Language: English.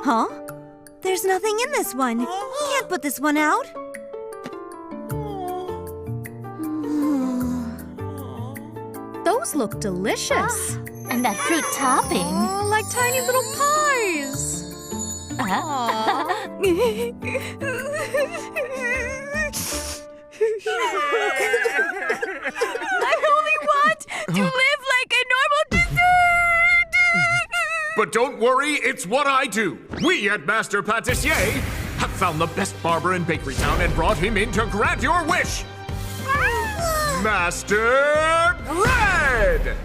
Huh? There's nothing in this one. Can't put this one out. Those look delicious. And that fruit topping. Oh, like tiny little pies. I only want to live like a normal dessert! But don't worry, it's what I do. We at Master Patissier have found the best barber in Bakery Town and brought him in to grant your wish. Master Red!